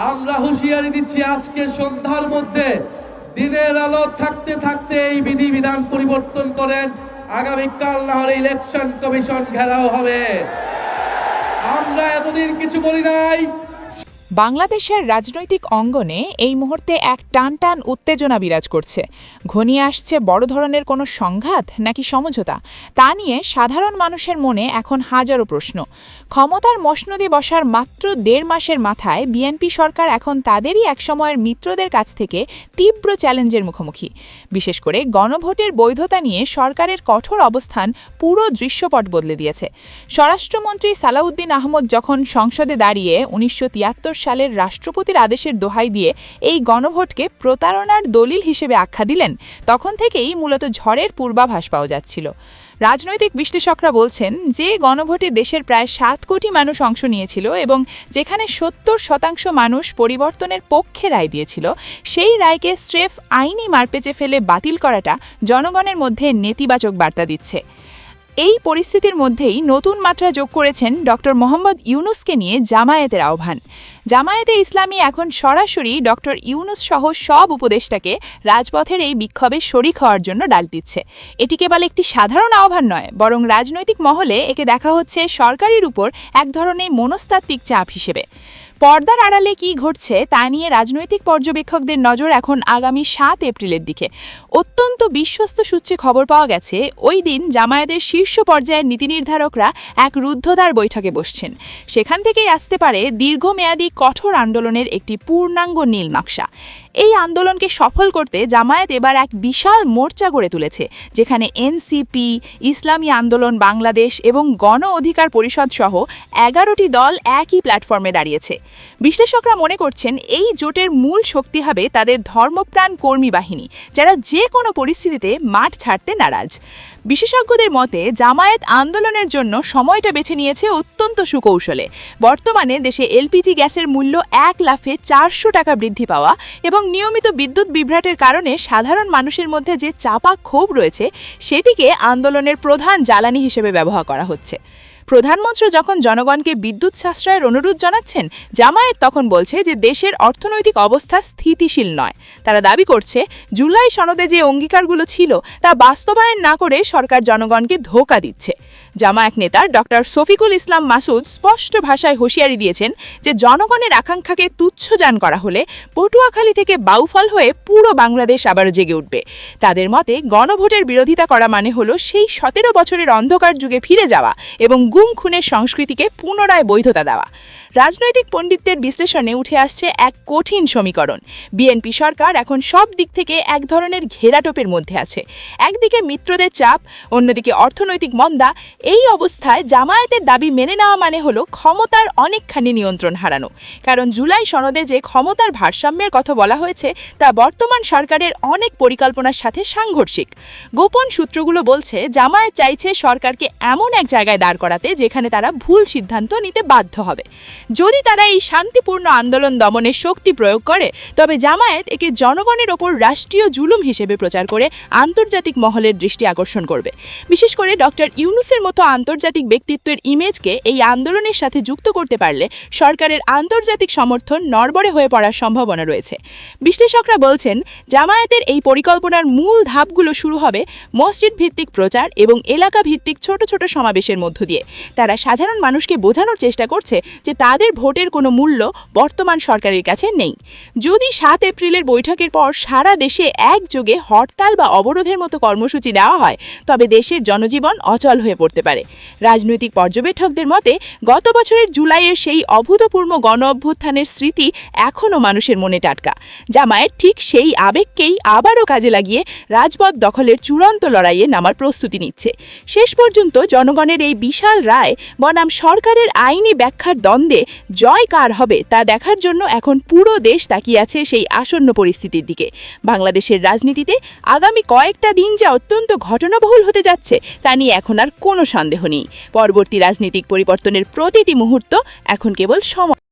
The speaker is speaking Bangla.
আমরা হুঁশিয়ারি দিচ্ছি, আজকে সন্ধ্যার মধ্যে দিনের আলো থাকতে থাকতে এই বিধিবিধান পরিবর্তন করেন। আগামীকাল না হলে ইলেকশন কমিশন ঘেরাও হবে। আমরা এতদিন কিছু বলি নাই। বাংলাদেশের রাজনৈতিক অঙ্গনে এই মুহূর্তে এক টানটান উত্তেজনা বিরাজ করছে। ঘনিয়ে আসছে বড় ধরনের কোনো সংঘাত নাকি সমঝোতা, তা নিয়ে সাধারণ মানুষের মনে এখন হাজারো প্রশ্ন। ক্ষমতার মসনদে বসার মাত্র ১.৫ মাসের মাথায় বিএনপি সরকার এখন তাদেরই একসময়ের মিত্রদের কাছ থেকে তীব্র চ্যালেঞ্জের মুখোমুখি। বিশেষ করে গণভোটের বৈধতা নিয়ে সরকারের কঠোর অবস্থান পুরো দৃশ্যপট বদলে দিয়েছে। স্বরাষ্ট্রমন্ত্রী সালাউদ্দিন আহমদ যখন সংসদে দাঁড়িয়ে ১৯৭৩ সালের রাষ্ট্রপতির আদেশের দোহাই দিয়ে এই গণভোটকে প্রতারণার দলিল হিসেবে আখ্যা দিলেন, তখন থেকেই মূলত ঝড়ের পূর্বাভাস পাওয়া যাচ্ছিল। রাজনৈতিক বিশ্লেষকরা বলছেন যে গণভোটে দেশের প্রায় ৭ কোটি মানুষ অংশ নিয়েছিল এবং যেখানে ৭০% মানুষ পরিবর্তনের পক্ষে রায় দিয়েছিল, সেই রায়কে স্রেফ আইনি মারপেঁচে ফেলে বাতিল করাটা জনগণের মধ্যে নেতিবাচক বার্তা দিচ্ছে। এই পরিস্থিতির মধ্যেই নতুন মাত্রা যোগ করেছেন ডক্টর মোহাম্মদ ইউনুসকে নিয়ে জামায়াতের আহ্বান। জামায়াতে ইসলামী এখন সরাসরি ডক্টর ইউনুস সহ সব উপদেষ্টাকে রাজপথের এই বিক্ষোভে শরিক হওয়ার জন্য ডাক দিচ্ছে। এটি কেবল একটি সাধারণ আহ্বান নয়, বরং রাজনৈতিক মহলে একে দেখা হচ্ছে সরকারের উপর এক ধরনের মনস্তাত্ত্বিক চাপ হিসেবে। পর্দার আড়ালে কি ঘটছে তা নিয়ে রাজনৈতিক পর্যবেক্ষকদের নজর এখন আগামী ৭ এপ্রিলের দিকে। অত্যন্ত বিশ্বস্ত সূত্রে খবর পাওয়া গেছে, ওই দিন জামায়াতের শীর্ষ পর্যায়ের নীতি নির্ধারকরা এক রুদ্ধদ্বার বৈঠকে বসছেন। সেখান থেকেই আসতে পারে দীর্ঘমেয়াদী কঠোর আন্দোলনের একটি পূর্ণাঙ্গ নীল নকশা। এই আন্দোলনকে সফল করতে জামায়াত এবার এক বিশাল মোর্চা গড়ে তুলেছে, যেখানে এনসিপি, ইসলামী আন্দোলন বাংলাদেশ এবং গণ অধিকার পরিষদ সহ ১১টি দল একই প্ল্যাটফর্মে দাঁড়িয়েছে। বিশ্লেষকরা মনে করছেন এই জোটের মূল শক্তি হবে তাদের ধর্মপ্রাণ কর্মী বাহিনী, যারা যে কোনো পরিস্থিতিতে মাঠ ছাড়তে নারাজ। বিশেষজ্ঞদের মতে জামায়াত আন্দোলনের জন্য সময়টা বেছে নিয়েছে অত্যন্ত সুকৌশলে। বর্তমানে দেশে এলপিজি গ্যাসের মূল্য ১ লাফে ৪০০ টাকা বৃদ্ধি পাওয়া এবং নিয়মিত বিদ্যুৎ বিভ্রাটের কারণে সাধারণ মানুষের মধ্যে যে চাপা ক্ষোভ রয়েছে, সেটিকে আন্দোলনের প্রধান জ্বালানি হিসেবে ব্যবহার করা হচ্ছে। প্রধানমন্ত্রী যখন জনগণকে বিদ্যুৎ সাশ্রয়ের অনুরোধ জানাচ্ছেন, জামায়াত তখন বলছে যে দেশের অর্থনৈতিক অবস্থা স্থিতিশীল নয়। তারা দাবি করছে জুলাই সনদে যে অঙ্গীকারগুলো ছিল তা বাস্তবায়ন না করে সরকার জনগণকে ধোঁকা দিচ্ছে। জামায়াত নেতা ডক্টর শফিকুল ইসলাম মাসুদ স্পষ্ট ভাষায় হুঁশিয়ারি দিয়েছেন যে জনগণের আকাঙ্ক্ষাকে তুচ্ছজান করা হলে পটুয়াখালী থেকে বাউফল হয়ে পুরো বাংলাদেশ আবারও জেগে উঠবে। তাদের মতে গণভোটের বিরোধিতা করা মানে হলো সেই ১৭ বছরের অন্ধকার যুগে ফিরে যাওয়া এবং গুম খুনের সংস্কৃতিকে পুনরায় বৈধতা দেওয়া। রাজনৈতিক পণ্ডিতদের বিশ্লেষণে উঠে আসছে এক কঠিন সমীকরণ। বিএনপি সরকার এখন সব দিক থেকে এক ধরনের ঘেরাটোপের মধ্যে আছে। একদিকে মিত্রদের চাপ, অন্যদিকে অর্থনৈতিক মন্দা। এই অবস্থায় জামায়াতের দাবি মেনে নেওয়া মানে হলো ক্ষমতার অনেকখানি নিয়ন্ত্রণ হারানো। কারণ জুলাই সনদে যে ক্ষমতার ভারসাম্যের কথা বলা হয়েছে তা বর্তমান সরকারের অনেক পরিকল্পনার সাথে সাংঘর্ষিক। গোপন সূত্রগুলো বলছে জামায়াত চাইছে সরকারকে এমন এক জায়গায় দাঁড় করাতে যেখানে তারা ভুল সিদ্ধান্ত নিতে বাধ্য হবে। যদি তারা এই শান্তিপূর্ণ আন্দোলন দমনে শক্তি প্রয়োগ করে, তবে জামায়াত একে জনগণের ওপর রাষ্ট্রীয় জুলুম হিসেবে প্রচার করে আন্তর্জাতিক মহলের দৃষ্টি আকর্ষণ করবে। বিশেষ করে ডক্টর ইউনুসের মতো আন্তর্জাতিক ব্যক্তিত্বের ইমেজকে এই আন্দোলনের সাথে যুক্ত করতে পারলে সরকারের আন্তর্জাতিক সমর্থন নড়বড়ে হয়ে পড়ার সম্ভাবনা রয়েছে। বিশ্লেষকরা বলছেন জামায়াতের এই পরিকল্পনার মূল ধাপগুলো শুরু হবে মসজিদ ভিত্তিক প্রচার এবং এলাকা ভিত্তিক ছোট ছোট সমাবেশের মধ্য দিয়ে। তারা সাধারণ মানুষকে বোঝানোর চেষ্টা করছে যে তাদের ভোটের কোনো মূল্য বর্তমান সরকারের কাছে নেই। যদি ৭ এপ্রিলের বৈঠকের পর সারা দেশে একযোগে হরতাল বা অবরোধের মতো কর্মসূচি দেওয়া হয়, তবে দেশের জনজীবন অচল হয়ে পড়তে পারে। রাজনৈতিক পর্যবেক্ষকদের মতে গত বছরের জুলাইয়ের সেই অভূতপূর্ব গণ অভ্যুত্থানের স্মৃতি এখনও মানুষের মনে টাটকা। জামায়াত ঠিক সেই আবেগকেই আবারও কাজে লাগিয়ে রাজপথ দখলের চূড়ান্ত লড়াইয়ে নামার প্রস্তুতি নিচ্ছে। শেষ পর্যন্ত জনগণের এই বিশাল রায় বনাম সরকারের আইনি ব্যাখ্যার দ্বন্দ্বে জয় কার হবে তা দেখার জন্য এখন পুরো দেশ তাকিয়ে আছে সেই আসন্ন পরিস্থিতির দিকে। বাংলাদেশের রাজনীতিতে আগামী কয়েকটা দিন যে অত্যন্ত ঘটনাবহুল হতে যাচ্ছে তা নিয়ে এখন আর কোনো সন্দেহ নেই। পরবর্তী রাজনৈতিক পরিবর্তনের প্রতিটি মুহূর্ত এখন কেবল সময়।